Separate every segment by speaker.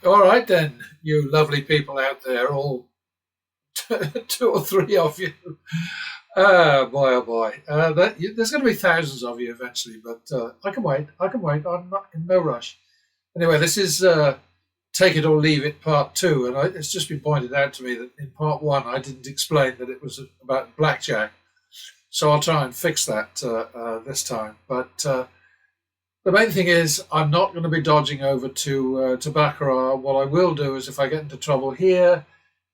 Speaker 1: All right then, you lovely people out there, all two or three of you. Boy, oh boy. There's going to be thousands of you eventually, but I can wait. I can wait. I'm not in no rush. Anyway, this is Take It or Leave It Part 2, and it's just been pointed out to me that in Part 1 I didn't explain that it was about blackjack, so I'll try and fix that this time. But the main thing is I'm not going to be dodging over to baccarat. What I will do is if I get into trouble here,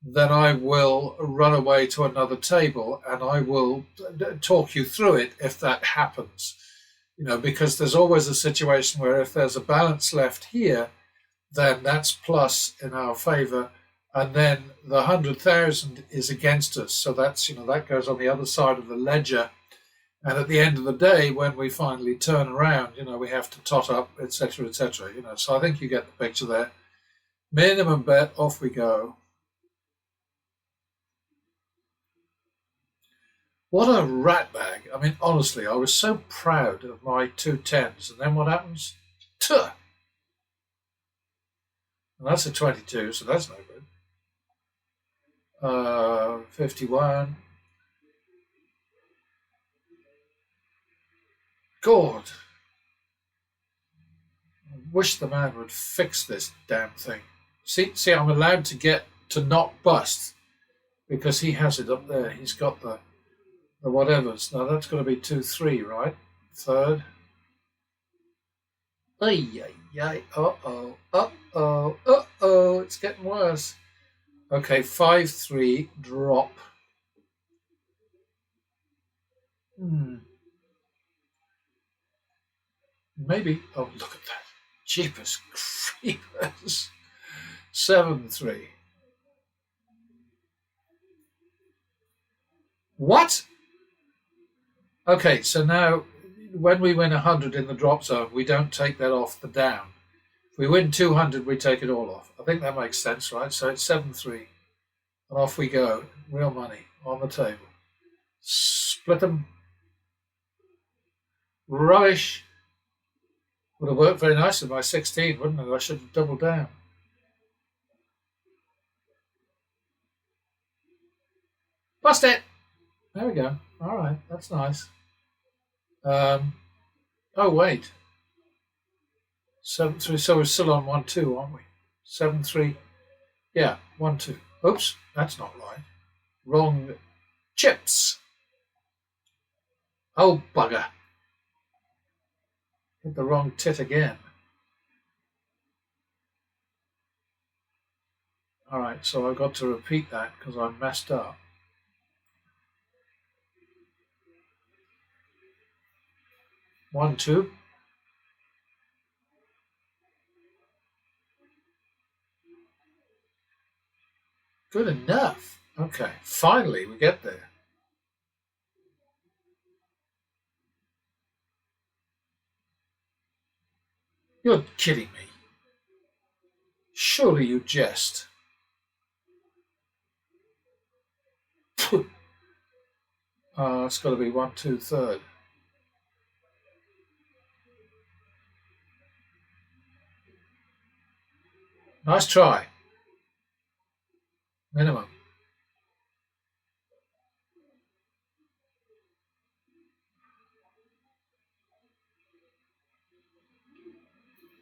Speaker 1: then I will run away to another table and I will talk you through it if that happens. Because there's always a situation where if there's a balance left here, then that's plus in our favor, and then the 100,000 is against us. So that goes on the other side of the ledger. And at the end of the day, when we finally turn around, we have to tot up, etc., etc. So I think you get the picture there. Minimum bet, off we go. What a rat bag. I mean, honestly, I was so proud of my two tens. And then what happens? Tuh! And that's a 22, so that's no good. 51. God. I wish the man would fix this damn thing. See, I'm allowed to get to not bust because he has it up there. He's got the whatevers. Now that's going to be 2-3, right? Third. Ay, ay, ay. Uh-oh. Uh-oh. Uh-oh. It's getting worse. Okay, 5-3, drop. Maybe. Oh, look at that. Jeepers creepers. 7-3. What? Okay, so now when we win 100 in the drop zone, we don't take that off the down. If we win 200, we take it all off. I think that makes sense, right? So it's 7-3. And off we go. Real money on the table. Split them. Rubbish. Would have worked very nicely by 16, wouldn't it? I should have doubled down. Bust it. There we go. All right, that's nice. Um, oh wait, 7-3. So we're still on 1-2, aren't we? 7-3. Yeah, 1-2. Oops, that's not right. Wrong chips. Oh bugger! Hit the wrong tit again. All right, so I've got to repeat that because I messed up. 1-2. Good enough. Okay, finally we get there. You're kidding me. Surely you jest. It's got to be 1-2 third. Nice try. Minimum.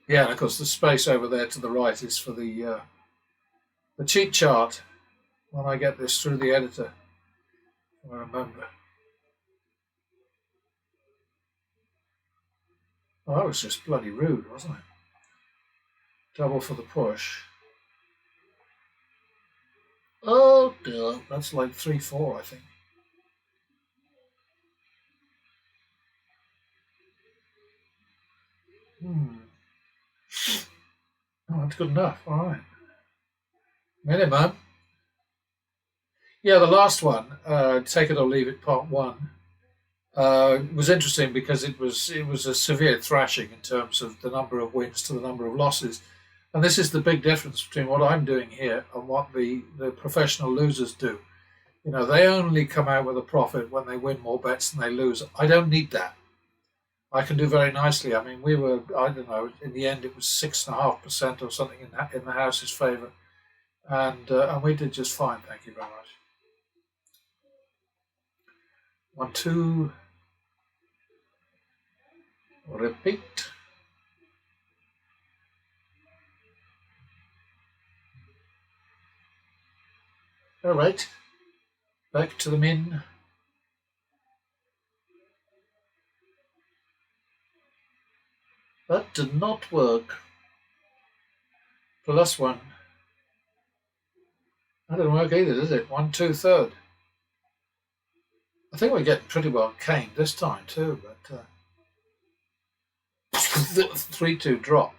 Speaker 1: Yeah, and of course the space over there to the right is for the cheat chart when I get this through the editor. I remember. Oh, that was just bloody rude, wasn't it? Double for the push. Oh dear, that's like 3-4, I think. Oh, that's good enough. All right. Minimum. Yeah, the last one, Take It or Leave It, Part 1, was interesting because it was a severe thrashing in terms of the number of wins to the number of losses. And this is the big difference between what I'm doing here and what the professional losers do. They only come out with a profit when they win more bets than they lose. I don't need that. I can do very nicely. I mean, we were, I don't know, in the end it was 6.5% or something in the house's favour. And we did just fine, thank you very much. 1, 2, repeat. All right, back to the min. That did not work. +1. That didn't work either, did it? 1, 2, third. I think we're getting pretty well caned this time too, but 3, 2 drop.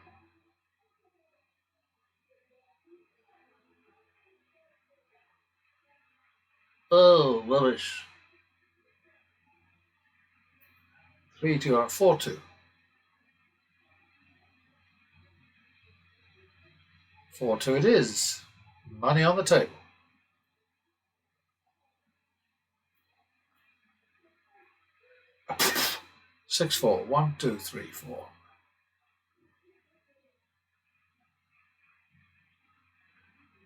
Speaker 1: Oh, rubbish. 3, 2, 4, 2. 4, 2 it is. Money on the table. 6, 4. 1, 2, 3, 4.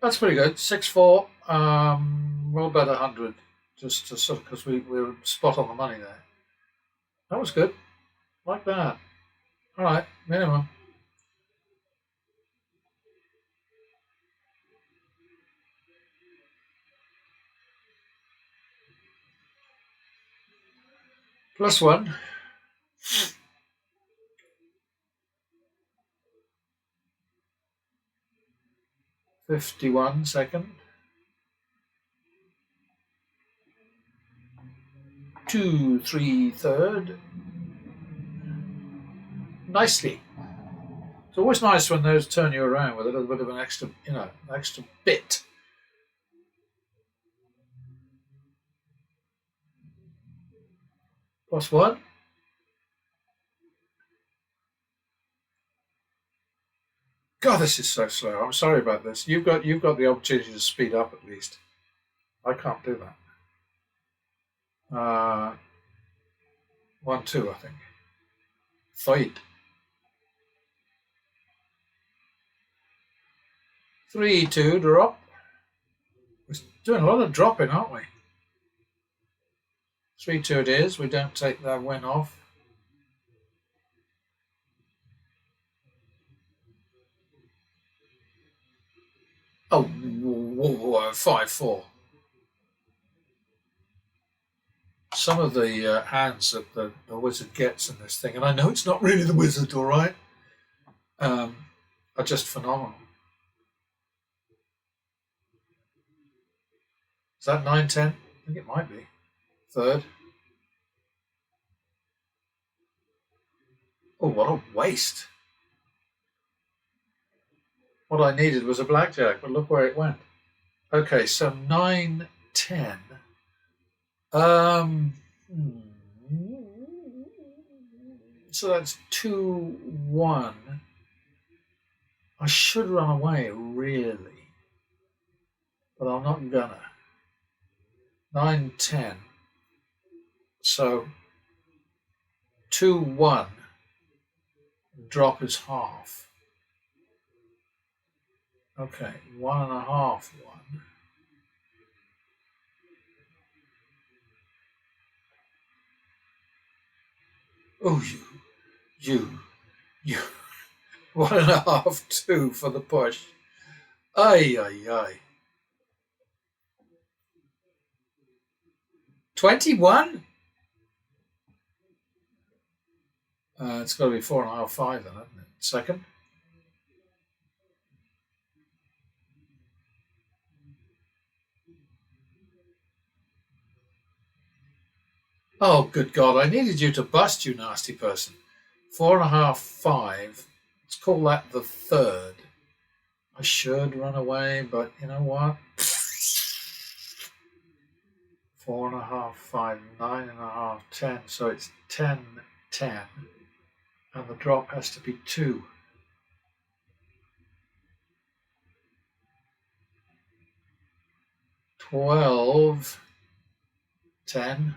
Speaker 1: That's pretty good. 6, 4. We'll bet 100, just to sort of, because we were spot on the money there. That was good. Like that. All right, minimum. +1. 51 second. 2, 3 third. Nicely. It's always nice when those turn you around with a little bit of an extra, extra bit. +1. God, this is so slow. I'm sorry about this. You've got the opportunity to speed up at least. I can't do that. 1, 2, I think. Fight. 3, 2 drop. We're doing a lot of dropping, aren't we? 3, 2 it is. We don't take that win off. Oh, 5, 4. Some of the hands that the wizard gets in this thing, and I know it's not really the wizard, all right, are just phenomenal. Is that 9, 10? I think it might be. Third. Oh, what a waste. What I needed was a blackjack, but look where it went. Okay, so 9, 10. So that's 2, 1. I should run away, really. But I'm not gonna. 9, 10. So 2, 1. Drop is half. Okay, 1.5, 1. Oh, you. 1.5, 2 for the push. Ay, ay, ay. 21? It's got to be 4.5, 5 then, hasn't it? Second. Oh, good God. I needed you to bust, you nasty person. 4.5, 5. Let's call that the third. I should run away, but you know what? 4.5, 5, 9.5, 10. So it's 10, 10. And the drop has to be 2. 12, 10.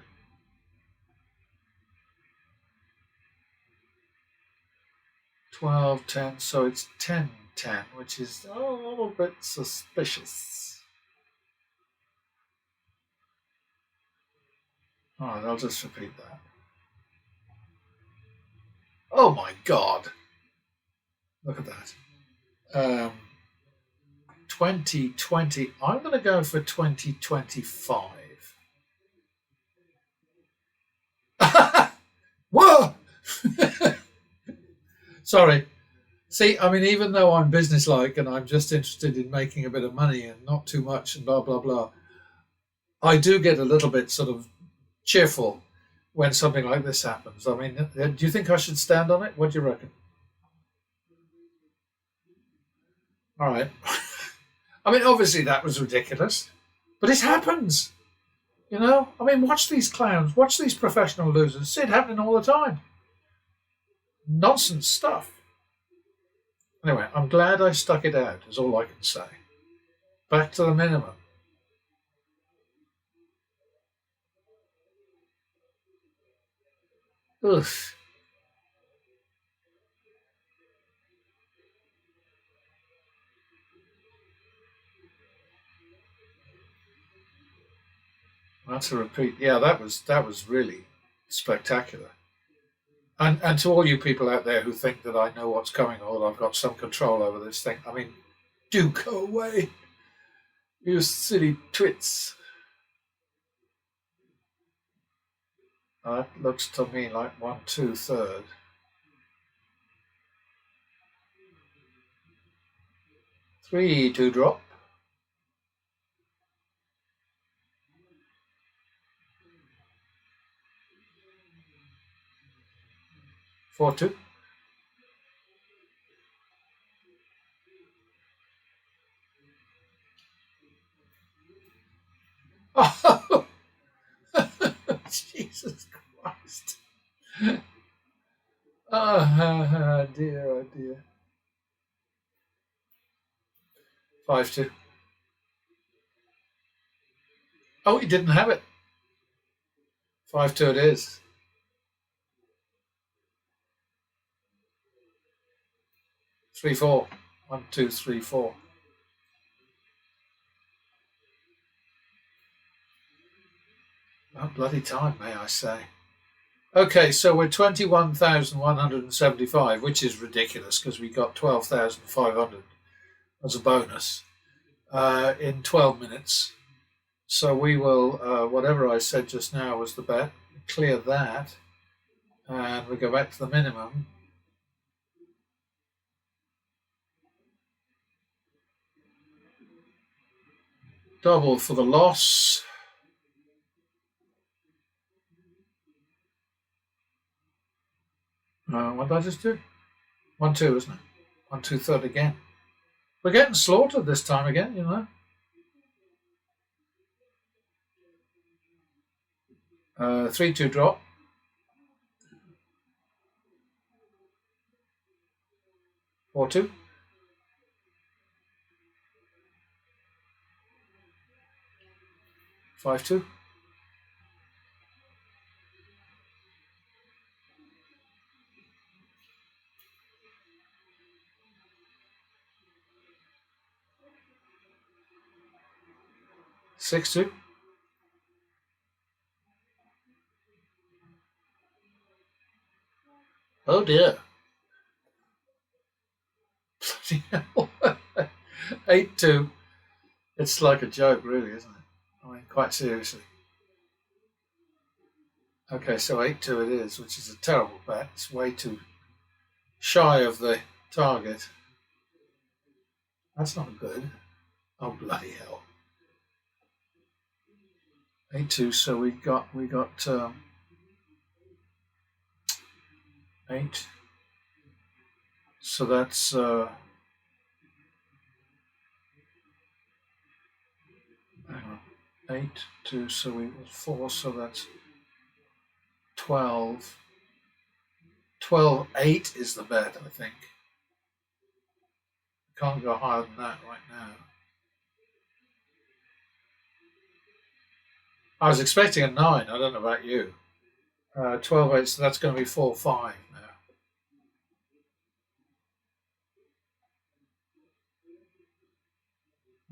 Speaker 1: 12, 10, so it's 10, 10, which is a little bit suspicious. All right, I'll just repeat that. Oh my God. Look at that. 2020. I'm going to go for 2025. Whoa! Sorry. See, I mean, even though I'm businesslike and I'm just interested in making a bit of money and not too much and blah, blah, blah, I do get a little bit sort of cheerful when something like this happens. I mean, do you think I should stand on it? What do you reckon? All right. I mean, obviously that was ridiculous, but it happens. You know, I mean, watch these clowns, watch these professional losers. See it happening all the time. Nonsense stuff. Anyway, I'm glad I stuck it out, is all I can say. Back to the minimum. Oof. That's a repeat. Yeah, that was really spectacular. And to all you people out there who think that I know what's coming or that I've got some control over this thing, I mean, do go away, you silly twits. That looks to me like 1, 2, third. 3, 2 drop. 4, 2. Oh, Jesus Christ. Oh, dear, oh dear. 5, 2. Oh, he didn't have it. 5, 2 it is. 3, 4. 1, 2, 3, 4. Oh, bloody time, may I say. Okay, so we're 21,175, which is ridiculous because we got 12,500 as a bonus in 12 minutes. So we will, whatever I said just now was the bet, clear that, and we go back to the minimum. Double for the loss. What did I just do? 1, 2, isn't it? 1, 2, third again. We're getting slaughtered this time again, you know. 3, 2 drop. 4, 2. 5, 2. 6, 2. Oh dear. 8, 2. It's like a joke, really, isn't it? I mean, quite seriously. Okay, so 8, 2 it is, which is a terrible bet. It's way too shy of the target. That's not good. Oh, bloody hell. 8, 2, so we got 8. So that's 8, 2, so we 4, so that's 12. 12, 8 is the bet, I think. Can't go higher than that right now. I was expecting a 9. I don't know about you. 12, 8, so that's going to be 4, 5 now.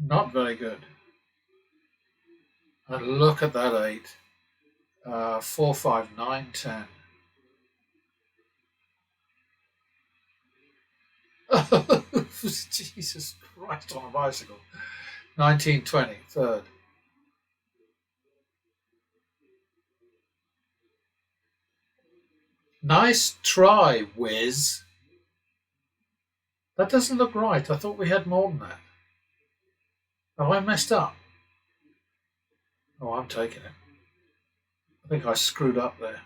Speaker 1: Not very good. And look at that 8. 4, 5, 9, 10. Jesus Christ on a bicycle. 19, 20, third. Nice try, Wiz. That doesn't look right. I thought we had more than that. Oh, I messed up. Oh, I'm taking it. I think I screwed up there.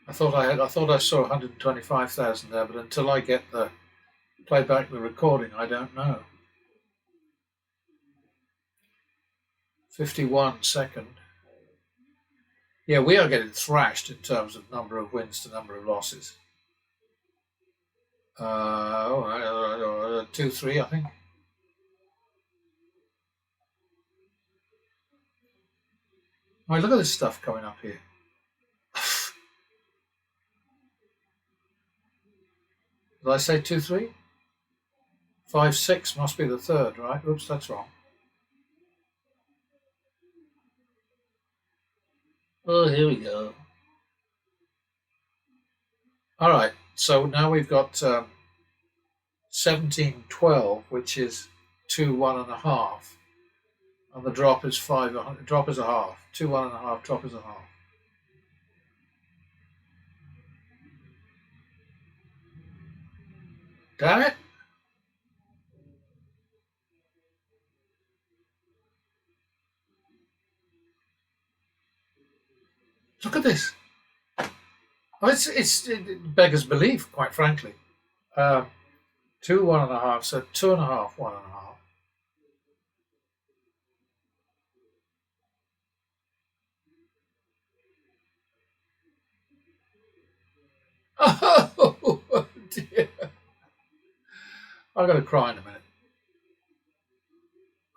Speaker 1: I thought I saw 125,000 there, but until I get the play back the recording, I don't know. 51 second. Yeah, we are getting thrashed in terms of number of wins to number of losses. 2, 3, I think. Oh, look at this stuff coming up here. Did I say 2, 3? 5, 6 must be the third, right? Oops, that's wrong. Oh, here we go. All right, so now we've got 17, 12, which is 2, 1.5. And the drop is 5, drop is a half. 2, 1.5, drop is a half. Damn it. Look at this. Oh, it beggars belief, quite frankly. 2, 1.5, so 2.5, 1.5. Oh, dear. I'm going to cry in a minute.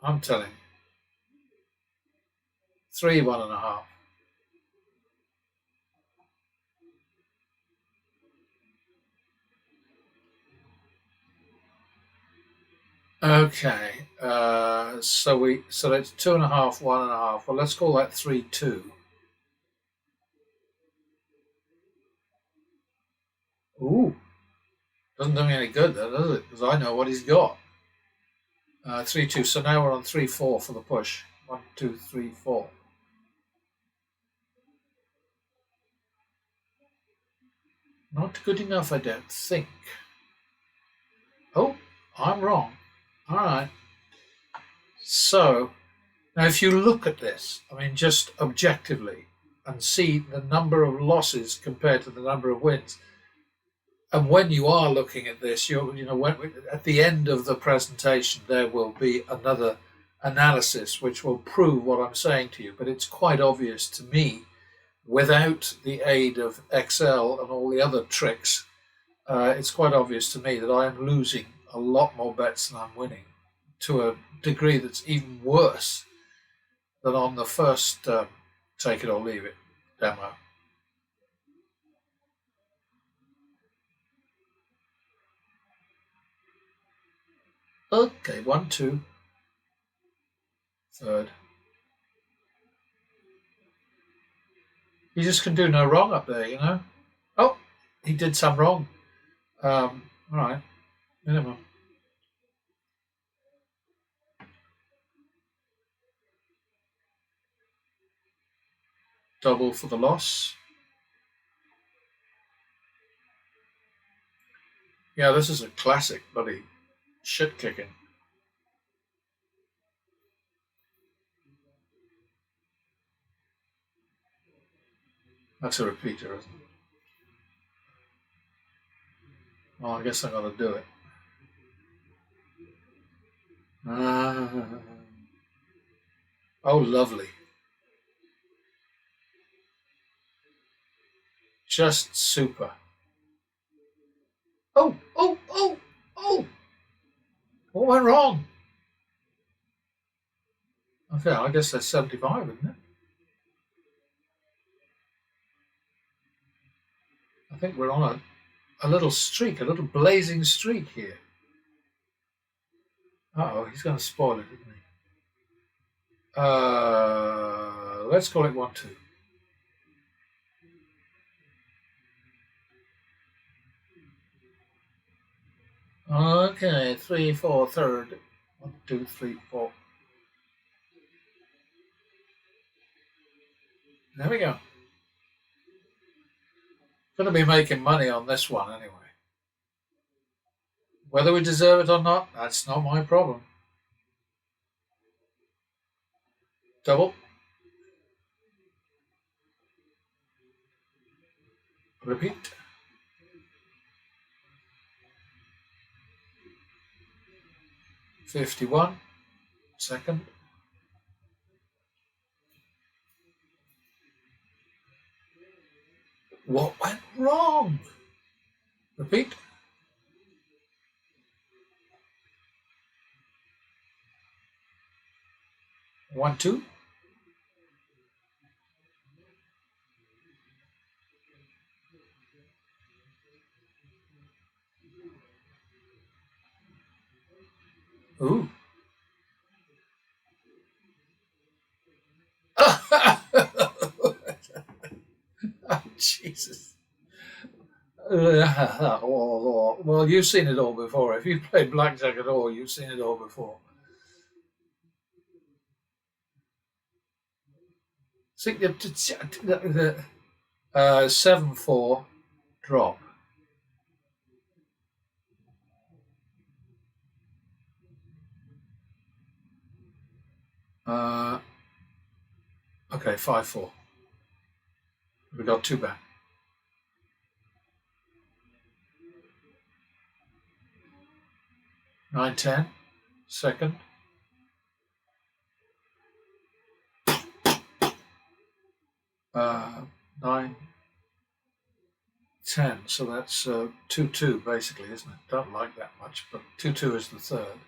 Speaker 1: I'm telling you. 3, 1.5. Okay. So that's 2.5, 1.5. Well, let's call that 3, 2. Ooh. Doesn't do me any good, though, does it? Because I know what he's got. 3, 2. So now we're on 3, 4 for the push. 1, 2, 3, 4. Not good enough, I don't think. Oh, I'm wrong. All right. So now, if you look at this, I mean, just objectively, and see the number of losses compared to the number of wins, and when you are looking at this, at the end of the presentation, there will be another analysis which will prove what I'm saying to you. But it's quite obvious to me, without the aid of Excel and all the other tricks, it's quite obvious to me that I am losing a lot more bets than I'm winning, to a degree that's even worse than on the first take it or leave it demo. Okay, 1, 2, third. You just can do no wrong up there, you know. Oh, he did some wrong. All right, minimum. Double for the loss. Yeah, this is a classic bloody shit kicking. That's a repeater, isn't it? Well, I guess I'm going to do it. Oh, lovely. Just super. Oh, oh, oh, oh. What went wrong? Okay, I guess that's 75, isn't it? I think we're on it. a little streak, a little blazing streak here. Uh-oh, he's going to spoil it, isn't he? Let's call it 1-2. Okay, 3, 4, third. 1, 2, 3, 4. There we go. Going to be making money on this one anyway. Whether we deserve it or not, that's not my problem. Double. Repeat. $51. Second. What went wrong? Repeat. One, two. Ooh. Oh, Jesus. Well, you've seen it all before. If you've played blackjack at all, you've seen it all before. See, 7-4 drop. Okay, 5-4. We got 2 back. 9-10. Second. 9-10. So that's 2-2 basically, isn't it? Don't like that much, but 2-2 is the third.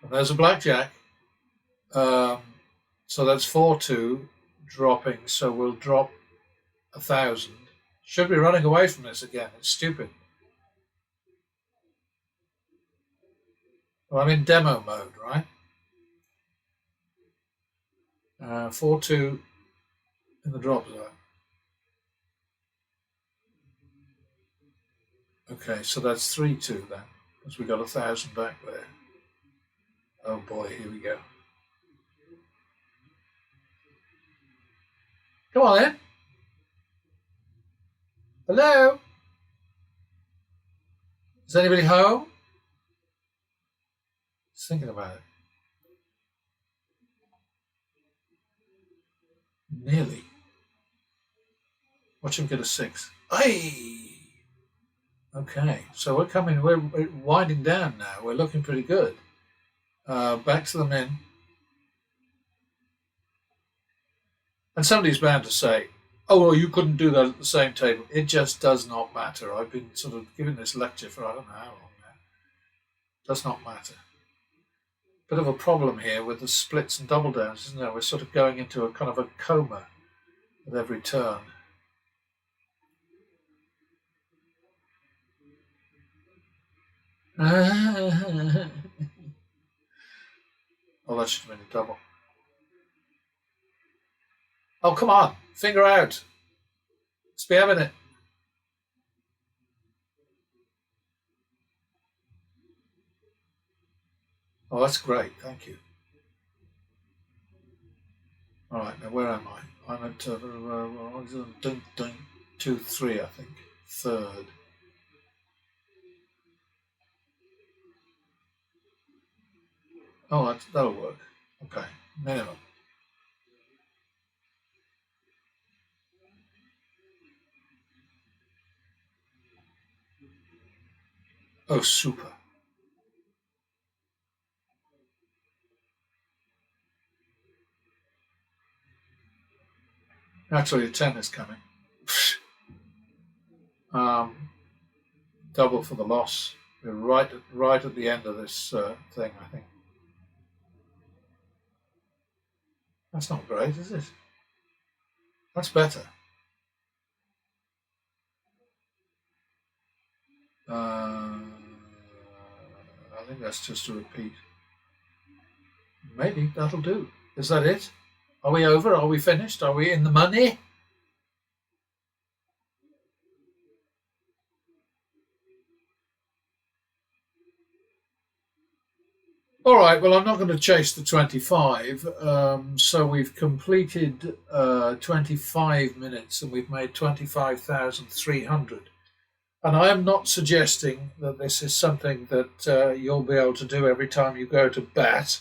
Speaker 1: And there's a blackjack. So that's 4-2 dropping. So we'll drop 1,000. Should be running away from this again. It's stupid. Well, I'm in demo mode, right? 4-2 in the drop zone. Okay, so that's 3-2 then, because we got 1,000 back there. Oh boy, here we go. Come on then. Hello? Is anybody home? Just thinking about it. Nearly. Watch him get a 6. Aye! Okay, so we're winding down now. We're looking pretty good. Back to the min. And somebody's bound to say, oh, well, you couldn't do that at the same table. It just does not matter. I've been sort of giving this lecture for I don't know how long now. Does not matter. Bit of a problem here with the splits and double downs, isn't there? We're sort of going into a kind of a coma at every turn. Oh, that should have been a double. Oh, come on. Finger out. Let's be having it. Oh, that's great. Thank you. All right, now where am I? I'm at 2-3, I think. Third. Oh, that'll work. Okay, minimum. Oh, super. Actually, a 10 is coming. Double for the loss. We're right at the end of this thing, I think. That's not great, is it? That's better. I think that's just a repeat. Maybe that'll do. Is that it? Are we over? Are we finished? Are we in the money? All right, well, I'm not going to chase the 25. So we've completed 25 minutes and we've made 25,300. And I am not suggesting that this is something that you'll be able to do every time you go to bat.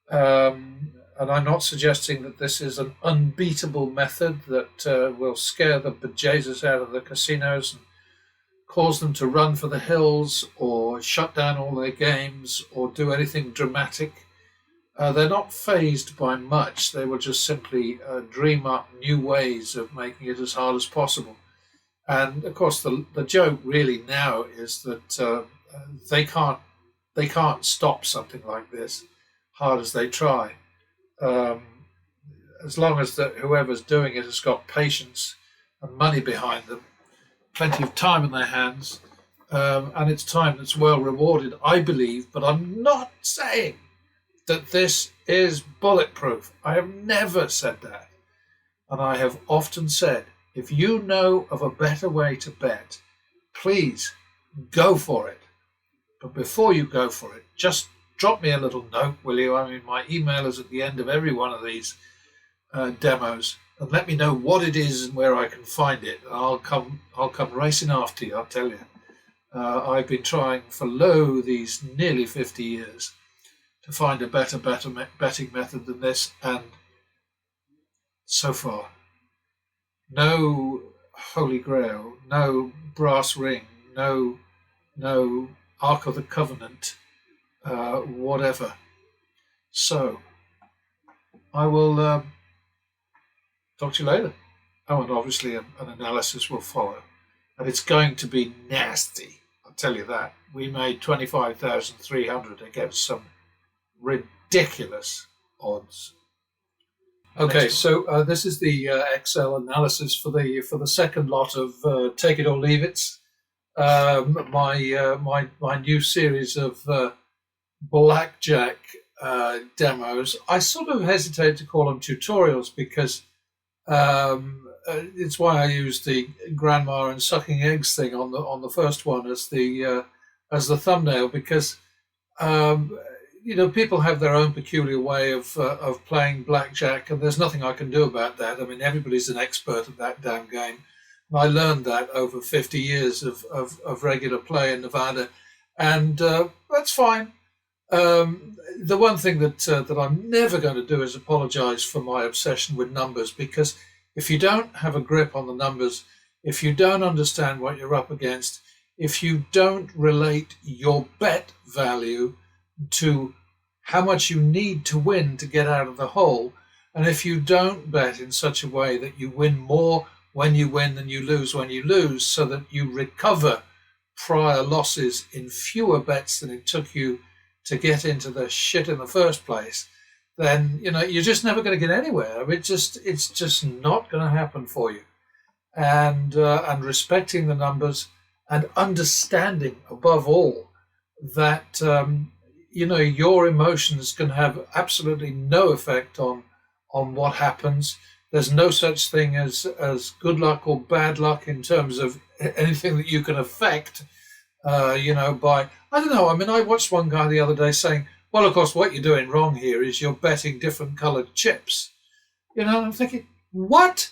Speaker 1: And I'm not suggesting that this is an unbeatable method that will scare the bejesus out of the casinos and cause them to run for the hills or shut down all their games or do anything dramatic. They're not fazed by much. They will just simply dream up new ways of making it as hard as possible. And of course, the joke really now is that they can't stop something like this, hard as they try. Um, as long as whoever's doing it has got patience and money behind them, plenty of time in their hands, and it's time that's well rewarded, I believe. But I'm not saying that this is bulletproof. I have never said that. And I have often said, if you know of a better way to bet, please go for it. But before you go for it, just drop me a little note, will you? I mean, my email is at the end of every one of these demos, and let me know what it is and where I can find it. I'll come racing after you, I'll tell you. I've been trying for these nearly 50 years to find a better betting method than this, and so far, no Holy Grail, no brass ring, no Ark of the Covenant, whatever. So, I will talk to you later. Oh, and obviously an analysis will follow. And it's going to be nasty, I'll tell you that. We made 25,300 against some ridiculous odds. Okay, so this is the Excel analysis for the second lot of Take It or Leave It. My new series of blackjack demos. I sort of hesitate to call them tutorials because it's why I used the grandma and sucking eggs thing on the first one as the thumbnail, because people have their own peculiar way of playing blackjack, and there's nothing I can do about that. I mean, everybody's an expert at that damn game. And I learned that over 50 years of regular play in Nevada, and that's fine. The one thing that I'm never going to do is apologize for my obsession with numbers, because if you don't have a grip on the numbers, if you don't understand what you're up against, if you don't relate your bet value to how much you need to win to get out of the hole, and if you don't bet in such a way that you win more when you win than you lose when you lose, so that you recover prior losses in fewer bets than it took you to get into the shit in the first place, then you're just never going to get anywhere. I mean, it's just not going to happen for you. And respecting the numbers and understanding above all that your emotions can have absolutely no effect on what happens. There's no such thing as good luck or bad luck in terms of anything that you can affect. By, I don't know. I mean, I watched one guy the other day saying, well, of course, what you're doing wrong here is you're betting different colored chips. I'm thinking, what?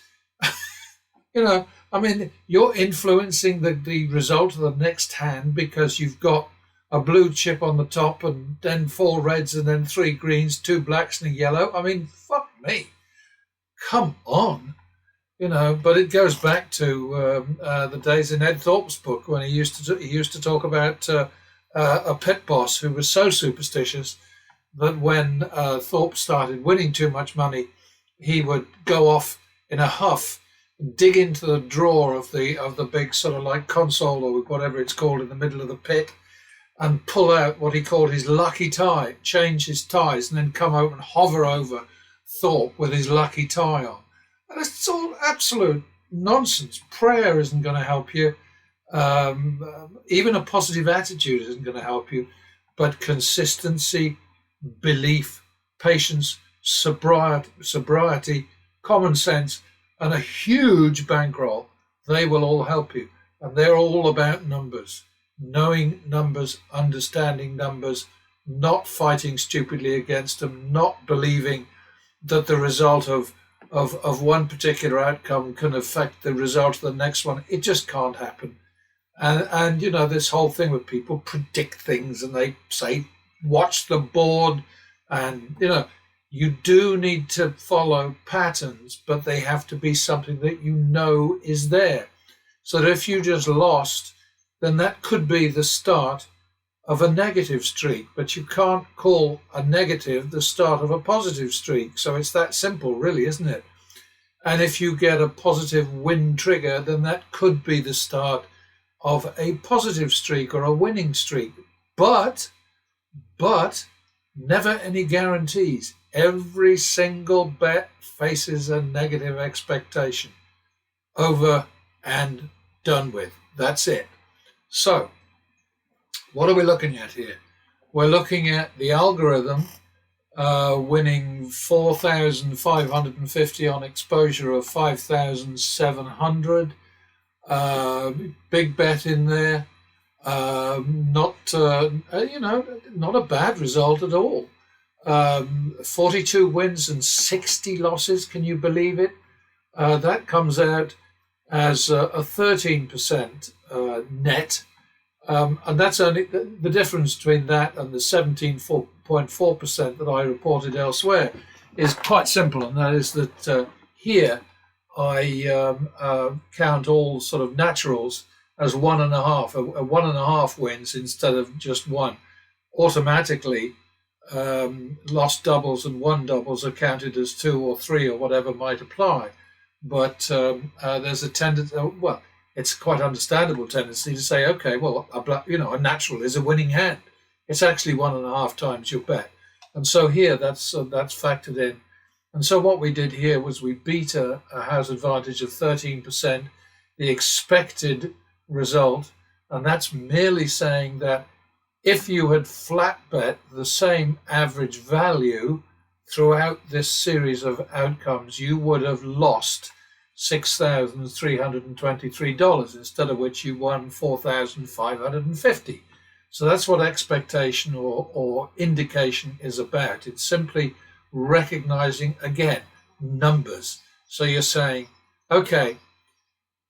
Speaker 1: I mean, you're influencing the result of the next hand because you've got a blue chip on the top and then 4 reds and then 3 greens, 2 blacks and a yellow. I mean, fuck me. Come on. But it goes back to the days in Ed Thorpe's book when he used to talk about a pit boss who was so superstitious that when Thorpe started winning too much money, he would go off in a huff, dig into the drawer of the big sort of like console or whatever it's called in the middle of the pit, and pull out what he called his lucky tie, change his ties, and then come over and hover over Thorpe with his lucky tie on. And it's all absolute nonsense. Prayer isn't going to help you. Even a positive attitude isn't going to help you, but consistency, belief, patience, sobriety, common sense, and a huge bankroll, they will all help you. And they're all about numbers, knowing numbers, understanding numbers, not fighting stupidly against them, not believing that the result of one particular outcome can affect the result of the next one. It just can't happen. And you know, this whole thing with people predict things and they say, watch the board. And, you know, you do need to follow patterns, but they have to be something that you know is there. So that if you just lost, then that could be the start of a negative streak, but you can't call a negative the start of a positive streak. So it's that simple, really, isn't it? And if you get a positive win trigger, then that could be the start of a positive streak or a winning streak. But never any guarantees. Every single bet faces a negative expectation. Over and done with. That's it. So, what are we looking at here? We're looking at the algorithm winning 4,550 on exposure of 5,700. Big bet in there. Not not a bad result at all. 42 wins and 60 losses. Can you believe it? That comes out as a 13% net. And that's only the difference between that and the 17.4% that I reported elsewhere is quite simple, and that is that here I count all sort of naturals as 1.5, 1.5 wins instead of just one. Automatically, lost doubles and won doubles are counted as 2 or 3 or whatever might apply. But there's a tendency, it's quite understandable tendency to say, okay, well, a natural is a winning hand. It's actually 1.5 times your bet. And so here that's factored in. And so what we did here was we beat a house advantage of 13%, the expected result. And that's merely saying that if you had flat bet the same average value throughout this series of outcomes, you would have lost $6,323, instead of which you won $4,550. So that's what expectation or indication is about. It's simply recognizing, again, numbers. So you're saying, okay,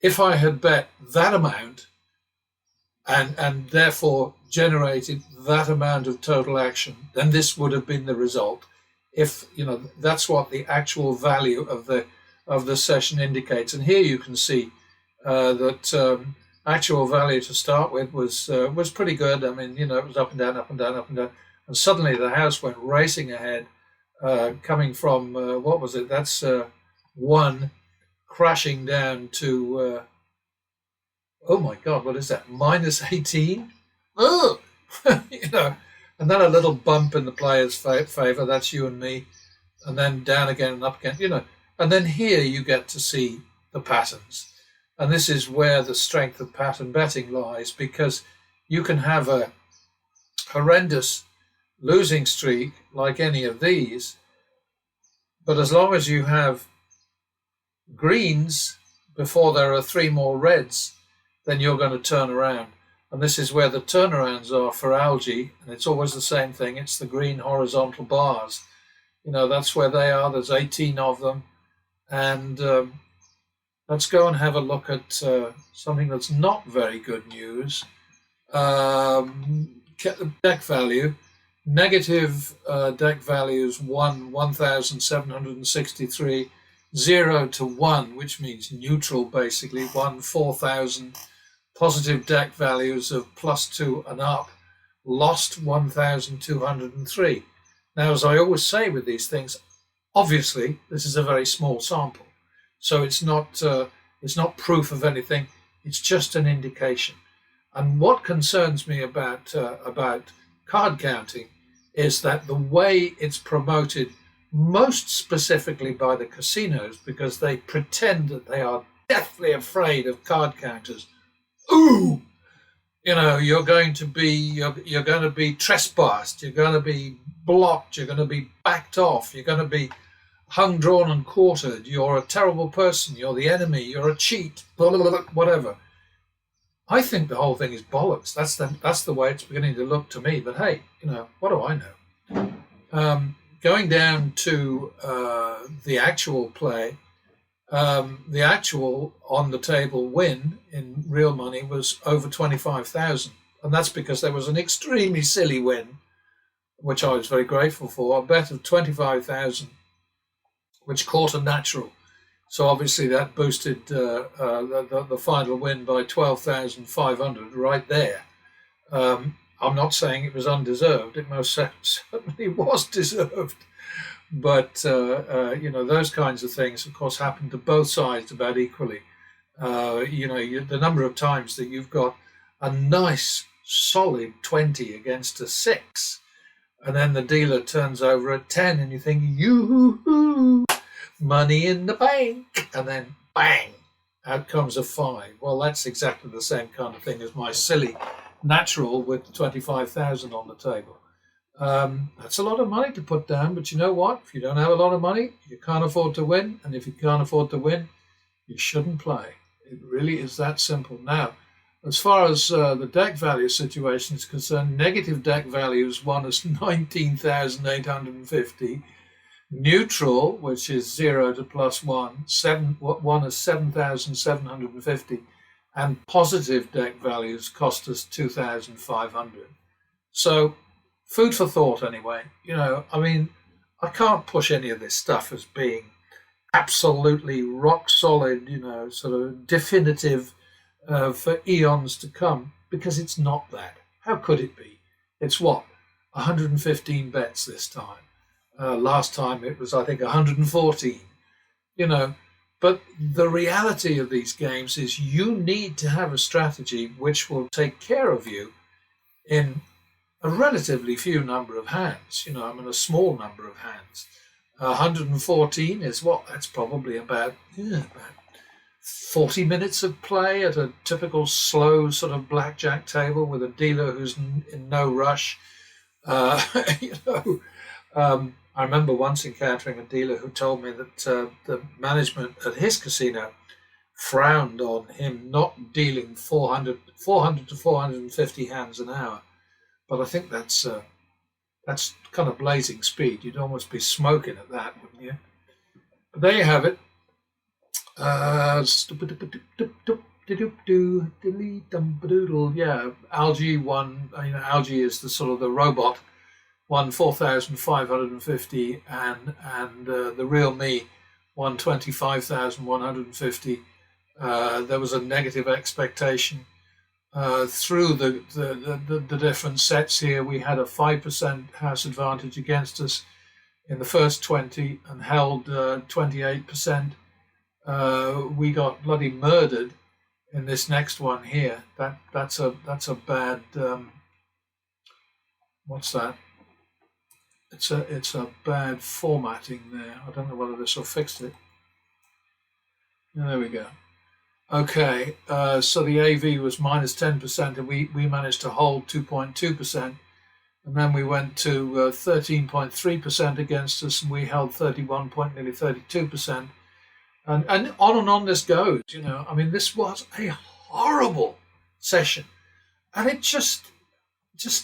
Speaker 1: if I had bet that amount and therefore generated that amount of total action, then this would have been the result. If, that's what the actual value of the session indicates. And here you can see that actual value to start with was pretty good. I mean, it was up and down, up and down, up and down. And suddenly the house went racing ahead, coming from, what was it? That's 1, crashing down to, oh my God, what is that? Minus 18? Oh! And then a little bump in the player's favor. That's you and me. And then down again and up again, And then here you get to see the patterns. And this is where the strength of pattern betting lies, because you can have a horrendous losing streak like any of these, but as long as you have greens before there are 3 more reds, then you're going to turn around. And this is where the turnarounds are for algae, and it's always the same thing. It's the green horizontal bars. That's where they are. There's 18 of them. And let's go and have a look at something that's not very good news. Deck value. Negative deck values 1,763, 0 to 1, which means neutral basically, 4,000. Positive deck values of +2 and up, lost 1,203. Now, as I always say with these things, obviously, this is a very small sample, so it's not proof of anything. It's just an indication. And what concerns me about card counting is that the way it's promoted, most specifically by the casinos, because they pretend that they are deathly afraid of card counters. ooh, you're going to be trespassed, you're going to be blocked, you're going to be backed off, you're going to be hung, drawn, and quartered. You're a terrible person. You're the enemy. You're a cheat. Blah, blah, blah, whatever. I think the whole thing is bollocks. That's the way it's beginning to look to me. But hey, what do I know? Going down to the actual play, the actual on the table win in real money was over 25,000, and that's because there was an extremely silly win, which I was very grateful for. A bet of 25,000, which caught a natural. So obviously that boosted the final win by 12,500 right there. I'm not saying it was undeserved. It most certainly was deserved. But, those kinds of things, of course, happen to both sides about equally. The number of times that you've got a nice, solid 20 against a 6, and then the dealer turns over a 10, and you think, yoo-hoo, money in the bank, and then bang, out comes a 5. Well, that's exactly the same kind of thing as my silly natural with 25,000 on the table. That's a lot of money to put down, but you know what? If you don't have a lot of money, you can't afford to win, and if you can't afford to win, you shouldn't play. It really is that simple. Now, as far as the deck value situation is concerned, negative deck values won us 19,850. Neutral, which is 0 to +1, won us 7,750. And positive deck values cost us 2,500. So, food for thought anyway. I can't push any of this stuff as being absolutely rock solid, sort of definitive for eons to come, because it's not that. How could it be? It's what? 115 bets this time. Last time it was, I think, 114. But the reality of these games is you need to have a strategy which will take care of you in a relatively few number of hands. A small number of hands. 114 is what? That's probably about 40 minutes of play at a typical slow sort of blackjack table with a dealer who's in no rush. I remember once encountering a dealer who told me that the management at his casino frowned on him not dealing 400 to 450 hands an hour. But I think that's kind of blazing speed. You'd almost be smoking at that, wouldn't you? But there you have it. Yeah, Algae won. Algae is the sort of the robot. Won 4,550, and the real me won 25,150. There was a negative expectation through the different sets here. We had a 5% house advantage against us in the first 20 and held 28%. We got bloody murdered in this next one here. That's a bad. What's that? It's a bad formatting there. I don't know whether this will fix it. There we go. Okay, so the AV was minus 10%, and we managed to hold 2.2%, and then we went to 13.3% against us, and we held nearly 32%, and on this goes. This was a horrible session, and it just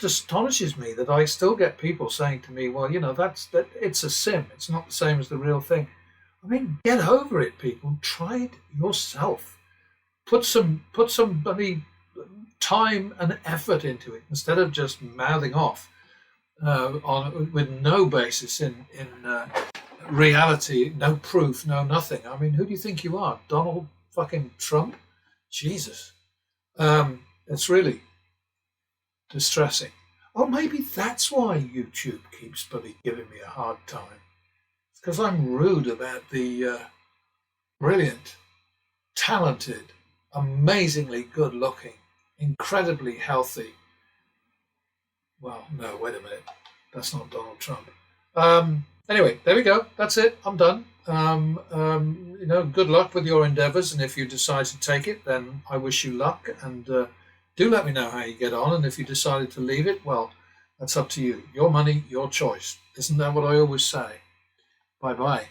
Speaker 1: astonishes me that I still get people saying to me, well, that it's a sim. It's not the same as the real thing. Get over it, people. Try it yourself. Put some bloody time and effort into it instead of just mouthing off with no basis in reality, no proof, no nothing. Who do you think you are? Donald fucking Trump? Jesus. It's really distressing. Or maybe that's why YouTube keeps bloody giving me a hard time. It's because I'm rude about the brilliant, talented, amazingly good looking, incredibly healthy. Well, no, wait a minute. That's not Donald Trump. Anyway, there we go. That's it. I'm done. Good luck with your endeavours, and if you decide to take it, then I wish you luck. And do let me know how you get on. And if you decided to leave it, well, that's up to you. Your money, your choice. Isn't that what I always say? Bye bye.